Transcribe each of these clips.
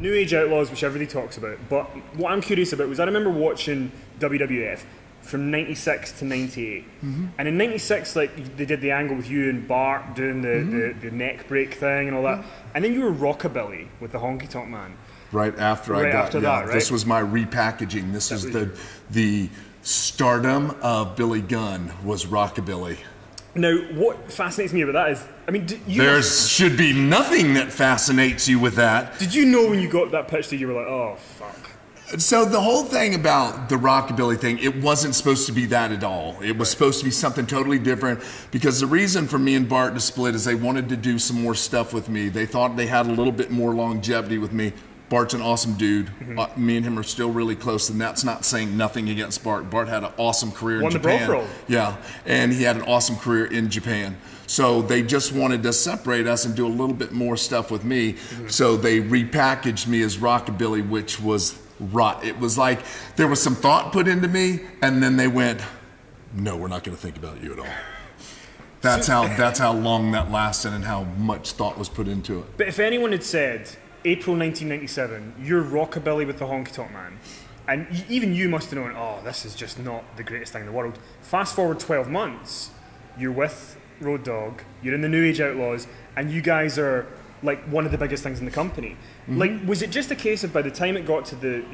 New Age Outlaws, which everybody talks about. But what I'm curious about was I remember watching WWF from 96 to 98. And in 96, like, they did the angle with you and Bart doing the neck break thing and all that. And then you were Rockabilly with the Honky Tonk Man. Right after I got, that, right? This was my repackaging. This is the stardom of Billy Gunn was Rockabilly. Now, what fascinates me about that is, I mean, there should be nothing that fascinates you with that. Did you know when you got that pitch that you were like, oh, fuck? So the whole thing about the Rockabilly thing, it wasn't supposed to be that at all. It was supposed to be something totally different, because the reason for me and Bart to split is they wanted to do some more stuff with me. They thought they had a little bit more longevity with me. Bart's an awesome dude. Me and him are still really close, and that's not saying nothing against Bart. Bart had an awesome career in Japan. Won the Bro. Yeah, and he had an awesome career in Japan. So they just wanted to separate us and do a little bit more stuff with me. So they repackaged me as Rockabilly, which was rot. It was like there was some thought put into me, and then they went, no, we're not going to think about you at all. That's how long that lasted and how much thought was put into it. But if anyone had said, April 1997, you're Rockabilly with the Honky Tonk Man, and even you must have known, oh, this is just not the greatest thing in the world. Fast forward 12 months, you're with Road Dogg, you're in the New Age Outlaws, and you guys are like one of the biggest things in the company. Like, was it just a case of by the time it got to the,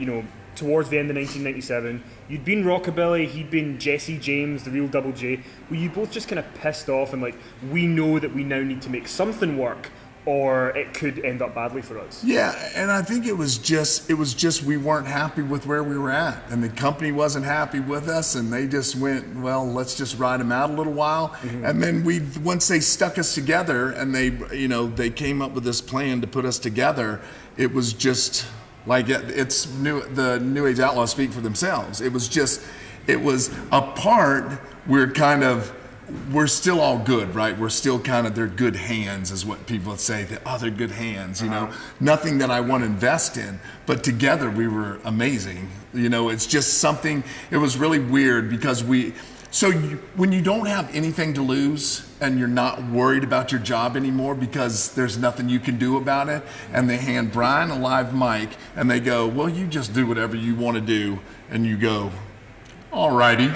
towards the end of 1997, you'd been Rockabilly, he'd been Jesse James, the real Double J, were you both just kind of pissed off and like, we know that we now need to make something work, or it could end up badly for us? Yeah, and I think it was just we weren't happy with where we were at, and the company wasn't happy with us, and they just went, well, let's just ride them out a little while. And then once they stuck us together and they came up with this plan to put us together, it was just like the New Age Outlaws speak for themselves. It was a part we're still all good, right? We're still they're good hands is what people would say. They're good hands, Nothing that I want to invest in, but together we were amazing. It's just something, it was really weird because when you don't have anything to lose and you're not worried about your job anymore because there's nothing you can do about it, and they hand Brian a live mic and they go, well, you just do whatever you want to do, and you go, all righty.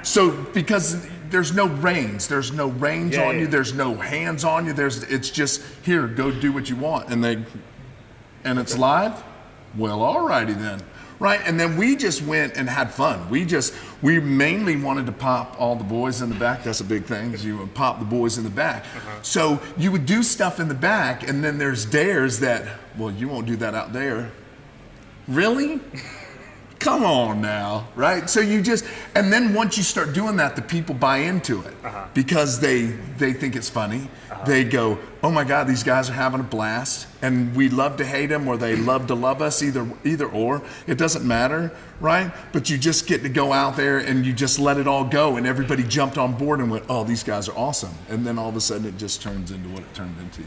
So because there's no reins on you, there's no hands on you, it's just, here, go do what you want, and it's live? Well, alrighty then. Right, and then we just went and had fun. We mainly wanted to pop all the boys in the back. That's a big thing, is you would pop the boys in the back. So you would do stuff in the back, and then there's dares that, well, you won't do that out there. Really? Come on now, right? So and then once you start doing that, the people buy into it because they think it's funny. They go, oh my God, these guys are having a blast, and we love to hate them or they love to love us, either or. It doesn't matter, right? But you just get to go out there and you just let it all go, and everybody jumped on board and went, oh, these guys are awesome. And then all of a sudden it just turns into what it turned into.